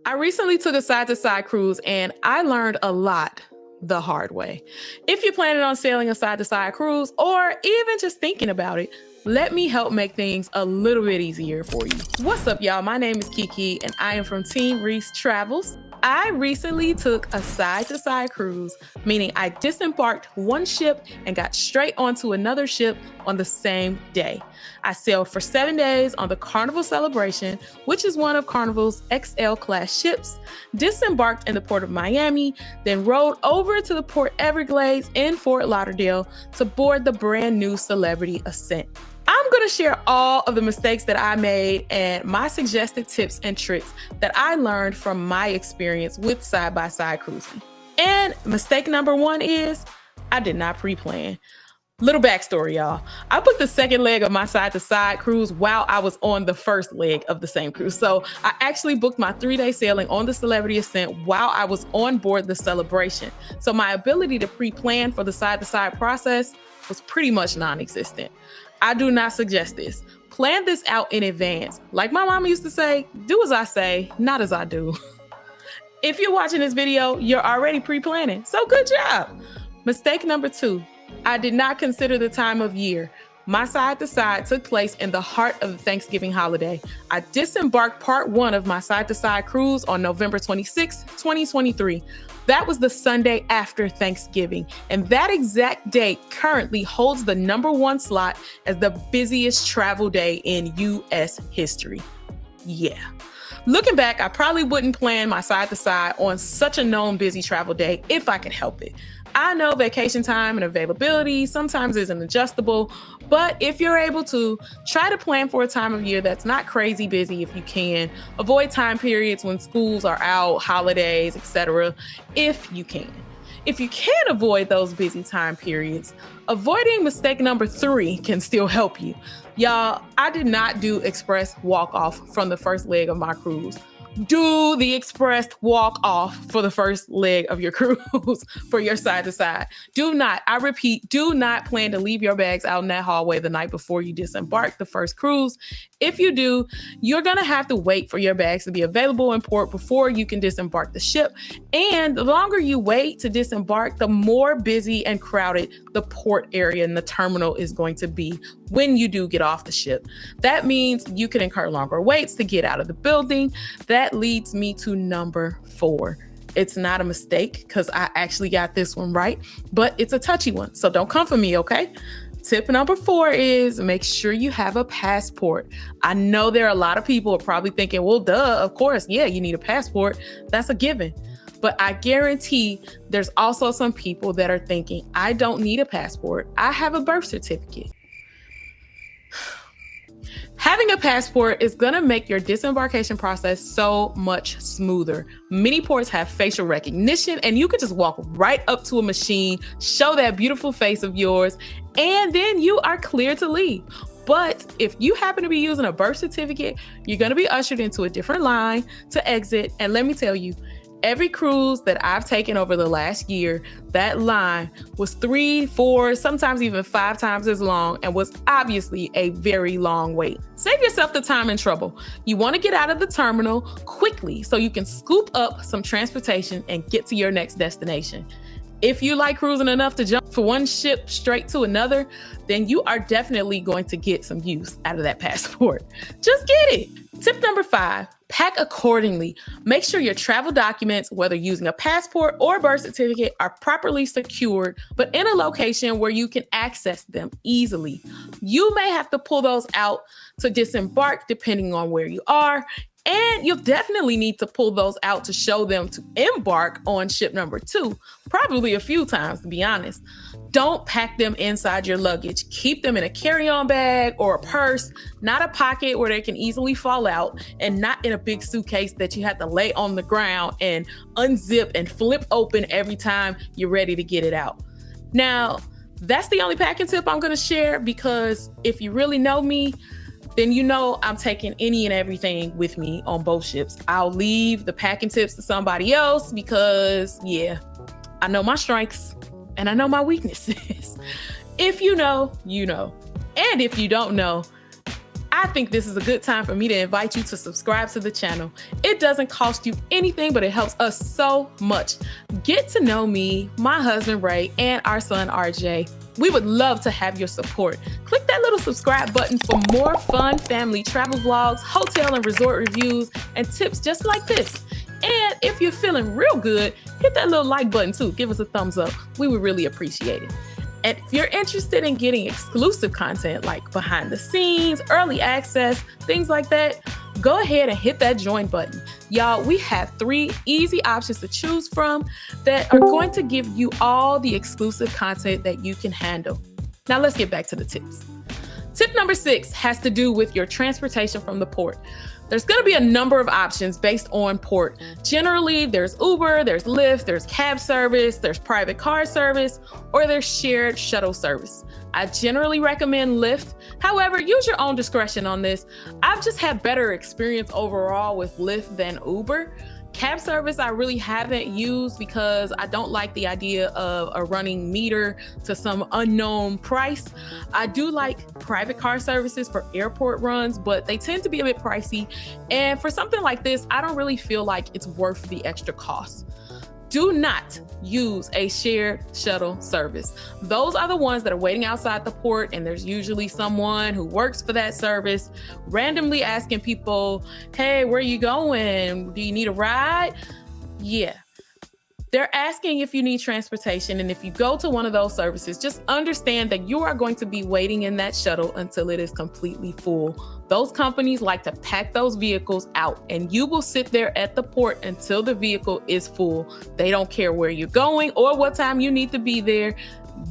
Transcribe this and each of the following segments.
I recently took a side-to-side cruise and I learned a lot the hard way. If you're planning on sailing a side-to-side cruise or even just thinking about it, let me help make things a little bit easier for you. What's up, y'all? My name is Kiki and I am from Team Reese Travels. I recently took a side-to-side cruise, meaning I disembarked one ship and got straight onto another ship on the same day. I sailed for 7 days on the Carnival Celebration, which is one of Carnival's XL class ships, disembarked in the port of Miami, then rode over to the Port Everglades in Fort Lauderdale to board the brand new Celebrity Ascent. I'm going to share all of the mistakes that I made and my suggested tips and tricks that I learned from my experience with side-by-side cruising. And mistake number one is I did not pre-plan. Little backstory, y'all. I booked the second leg of my side-to-side cruise while I was on the first leg of the same cruise. So I actually booked my 3-day sailing on the Celebrity Ascent while I was on board the Celebration. So my ability to pre-plan for the side-to-side process was pretty much non-existent. I do not suggest this. Plan this out in advance. Like my mama used to say, do as I say, not as I do. If you're watching this video, you're already pre-planning. So good job. Mistake number two, I did not consider the time of year. My side-to-side took place in the heart of the Thanksgiving holiday. I disembarked part one of my side-to-side cruise on November 26, 2023. That was the Sunday after Thanksgiving, and that exact date currently holds the #1 slot as the busiest travel day in U.S. history. Yeah. Looking back, I probably wouldn't plan my side-to-side on such a known busy travel day if I could help it. I know vacation time and availability sometimes isn't adjustable, but if you're able to, try to plan for a time of year that's not crazy busy if you can. Avoid time periods when schools are out, holidays, etc. if you can. If you can't avoid those busy time periods, avoiding mistake number 3 can still help you. Y'all, I did not do express walk-off from the first leg of my cruise. Do the express walk off for the first leg of your cruise for your side-to-side. Do not, I repeat, do not plan to leave your bags out in that hallway the night before you disembark the first cruise. If you do, you're going to have to wait for your bags to be available in port before you can disembark the ship. And the longer you wait to disembark, the more busy and crowded the port area and the terminal is going to be when you do get off the ship. That means you can incur longer waits to get out of the building. That leads me to number 4. It's not a mistake because I actually got this one right, but it's a touchy one. So don't come for me, okay? Tip number 4 is make sure you have a passport. I know there are a lot of people are probably thinking, well, duh, of course. Yeah, you need a passport. That's a given. But I guarantee there's also some people that are thinking, I don't need a passport. I have a birth certificate. Having a passport is going to make your disembarkation process so much smoother. Many ports have facial recognition, and you can just walk right up to a machine, show that beautiful face of yours, and then you are clear to leave. But if you happen to be using a birth certificate, you're going to be ushered into a different line to exit. And let me tell you, every cruise that I've taken over the last year, that line was 3, 4, sometimes even 5 times as long and was obviously a very long wait. Save yourself the time and trouble. You want to get out of the terminal quickly so you can scoop up some transportation and get to your next destination. If you like cruising enough to jump from one ship straight to another, then you are definitely going to get some use out of that passport. Just get it. Tip number 5, pack accordingly. Make sure your travel documents, whether using a passport or birth certificate, are properly secured, but in a location where you can access them easily. You may have to pull those out to disembark depending on where you are. And you'll definitely need to pull those out to show them to embark on ship number 2, probably a few times, to be honest. Don't pack them inside your luggage. Keep them in a carry-on bag or a purse, not a pocket where they can easily fall out, and not in a big suitcase that you have to lay on the ground and unzip and flip open every time you're ready to get it out. Now, that's the only packing tip I'm going to share, because if you really know me, then you know I'm taking any and everything with me on both ships. I'll leave the packing tips to somebody else because, yeah, I know my strengths and I know my weaknesses. If you know, you know. And if you don't know, I think this is a good time for me to invite you to subscribe to the channel. It doesn't cost you anything, but it helps us so much. Get to know me, my husband Ray, and our son RJ. We would love to have your support. Click that little subscribe button for more fun family travel vlogs, hotel and resort reviews, and tips just like this. And if you're feeling real good, hit that little like button too. Give us a thumbs up. We would really appreciate it. And if you're interested in getting exclusive content like behind the scenes, early access, things like that, go ahead and hit that join button. Y'all, we have 3 easy options to choose from that are going to give you all the exclusive content that you can handle. Now let's get back to the tips. Tip number 6 has to do with your transportation from the port. There's going to be a number of options based on port. Generally, there's Uber, there's Lyft, there's cab service, there's private car service, or there's shared shuttle service. I generally recommend Lyft. However, use your own discretion on this. I've just had better experience overall with Lyft than Uber. Cab service I really haven't used because I don't like the idea of a running meter to some unknown price. I do like private car services for airport runs, but they tend to be a bit pricey. And for something like this, I don't really feel like it's worth the extra cost. Do not use a shared shuttle service. Those are the ones that are waiting outside the port, and there's usually someone who works for that service randomly asking people, hey, where are you going? Do you need a ride? Yeah. They're asking if you need transportation, and if you go to one of those services, just understand that you are going to be waiting in that shuttle until it is completely full. Those companies like to pack those vehicles out, and you will sit there at the port until the vehicle is full. They don't care where you're going or what time you need to be there.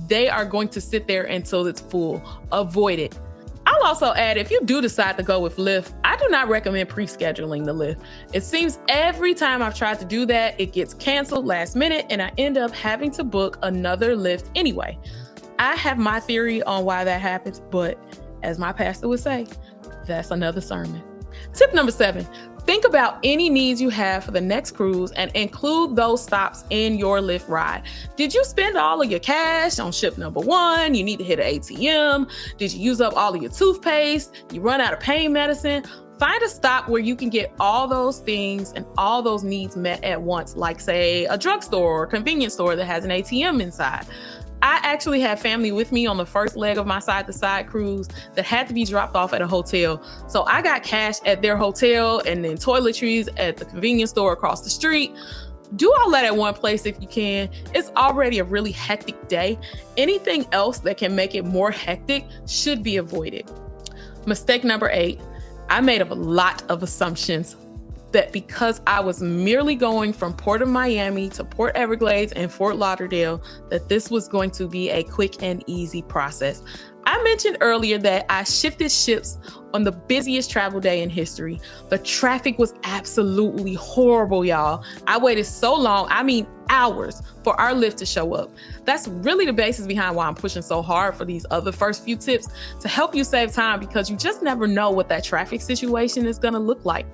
They are going to sit there until it's full. Avoid it. I'll also add, if you do decide to go with Lyft, I do not recommend pre-scheduling the Lyft. It seems every time I've tried to do that, it gets canceled last minute and I end up having to book another Lyft anyway. I have my theory on why that happens, but as my pastor would say, that's another sermon. Tip number 7, think about any needs you have for the next cruise and include those stops in your Lyft ride. Did you spend all of your cash on ship number 1? You need to hit an ATM. Did you use up all of your toothpaste? You run out of pain medicine? Find a stop where you can get all those things and all those needs met at once, like say a drugstore or a convenience store that has an ATM inside. I actually had family with me on the first leg of my side-to-side cruise that had to be dropped off at a hotel. So I got cash at their hotel and then toiletries at the convenience store across the street. Do all that at one place if you can. It's already a really hectic day. Anything else that can make it more hectic should be avoided. Mistake number 8, I made a lot of assumptions that because I was merely going from Port of Miami to Port Everglades and Fort Lauderdale, that this was going to be a quick and easy process. I mentioned earlier that I shifted ships on the busiest travel day in history. The traffic was absolutely horrible, y'all. I waited so long, I mean hours, for our Lyft to show up. That's really the basis behind why I'm pushing so hard for these other first few tips to help you save time, because you just never know what that traffic situation is gonna look like.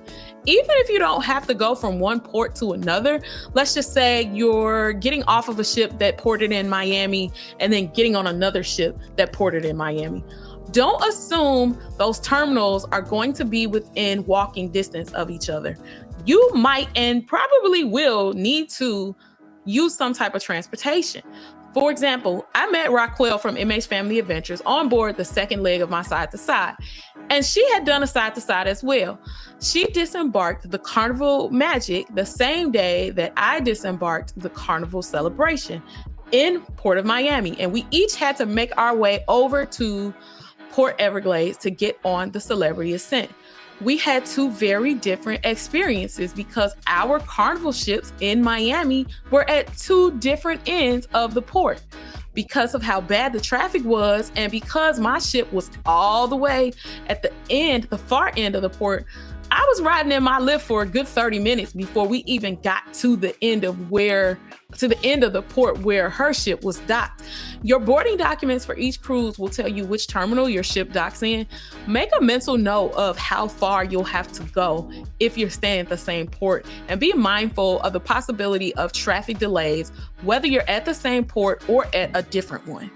Even if you don't have to go from one port to another, let's just say you're getting off of a ship that ported in Miami and then getting on another ship that ported in Miami. Don't assume those terminals are going to be within walking distance of each other. You might and probably will need to use some type of transportation. For example, I met Raquel from MH Family Adventures on board the second leg of my side-to-side, and she had done a side-to-side as well. She disembarked the Carnival Magic the same day that I disembarked the Carnival Celebration in Port of Miami, and we each had to make our way over to Port Everglades to get on the Celebrity Ascent. We had 2 very different experiences because our Carnival ships in Miami were at 2 different ends of the port. Because of how bad the traffic was, and because my ship was all the way at the far end of the port, I was riding in my Lyft for a good 30 minutes before we even got to the end of the port where her ship was docked. Your boarding documents for each cruise will tell you which terminal your ship docks in. Make a mental note of how far you'll have to go if you're staying at the same port, and be mindful of the possibility of traffic delays, whether you're at the same port or at a different one.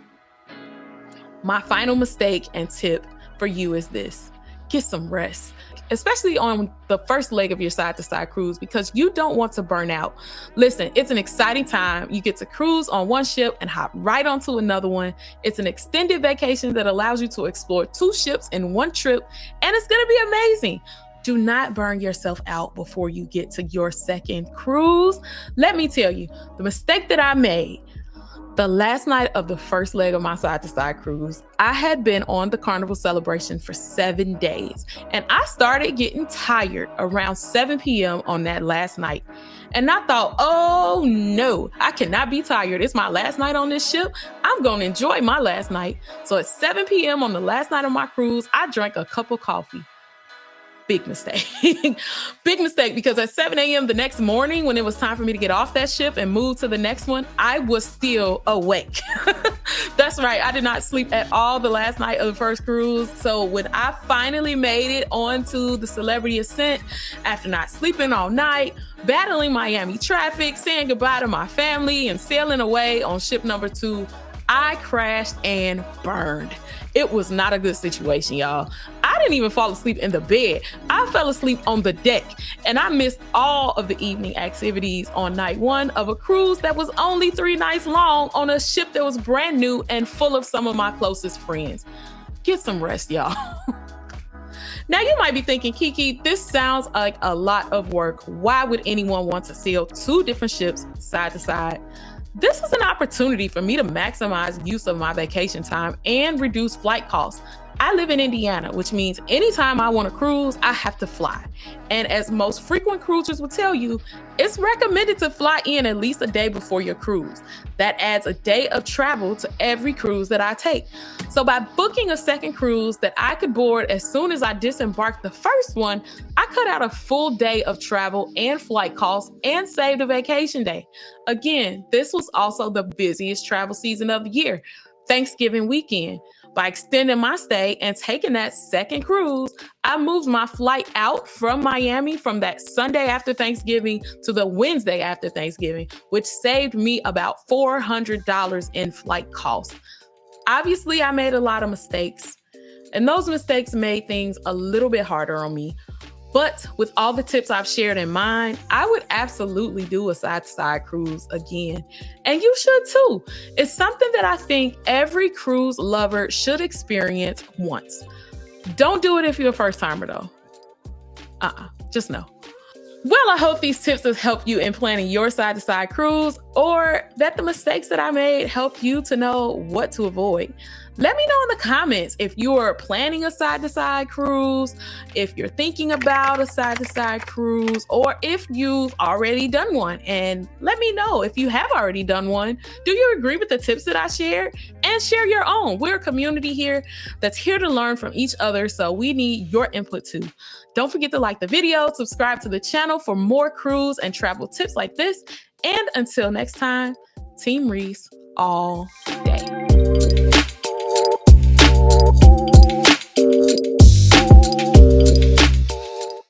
My final mistake and tip for you is this: get some rest, especially on the first leg of your side-to-side cruise, because you don't want to burn out. Listen, it's an exciting time. You get to cruise on one ship and hop right onto another one. It's an extended vacation that allows you to explore 2 ships in one trip, and it's going to be amazing. Do not burn yourself out before you get to your second cruise. Let me tell you, the mistake that I made the last night of the first leg of my side-to-side cruise, I had been on the Carnival celebration for 7 days, and I started getting tired around 7 p.m. on that last night. And I thought, oh no, I cannot be tired. It's my last night on this ship. I'm going to enjoy my last night. So at 7 p.m. on the last night of my cruise, I drank a cup of coffee. Big mistake. Big mistake, because at 7 a.m. the next morning, when it was time for me to get off that ship and move to the next one, I was still awake. That's right. I did not sleep at all the last night of the first cruise. So when I finally made it onto the Celebrity Ascent, after not sleeping all night, battling Miami traffic, saying goodbye to my family, and sailing away on ship number 2, I crashed and burned. It was not a good situation, y'all. I didn't even fall asleep in the bed. I fell asleep on the deck, and I missed all of the evening activities on night 1 of a cruise that was only 3 nights long on a ship that was brand new and full of some of my closest friends. Get some rest, y'all. Now, you might be thinking, Kiki, this sounds like a lot of work. Why would anyone want to sail 2 different ships side to side? This is an opportunity for me to maximize use of my vacation time and reduce flight costs. I live in Indiana, which means anytime I want to cruise, I have to fly. And as most frequent cruisers will tell you, it's recommended to fly in at least a day before your cruise. That adds a day of travel to every cruise that I take. So by booking a second cruise that I could board as soon as I disembarked the first one, I cut out a full day of travel and flight costs and saved a vacation day. Again, this was also the busiest travel season of the year, Thanksgiving weekend. By extending my stay and taking that second cruise, I moved my flight out from Miami from that Sunday after Thanksgiving to the Wednesday after Thanksgiving, which saved me about $400 in flight costs. Obviously, I made a lot of mistakes, and those mistakes made things a little bit harder on me. But with all the tips I've shared in mind, I would absolutely do a side-to-side cruise again. And you should too. It's something that I think every cruise lover should experience once. Don't do it if you're a first-timer though. Just no. Well, I hope these tips have helped you in planning your side-to-side cruise, or that the mistakes that I made help you to know what to avoid. Let me know in the comments if you're planning a side-to-side cruise, if you're thinking about a side-to-side cruise, or if you've already done one. And let me know if you have already done one. Do you agree with the tips that I shared? And share your own. We're a community here that's here to learn from each other, so we need your input too. Don't forget to like the video, subscribe to the channel for more cruise and travel tips like this. And until next time, Team Reese all day.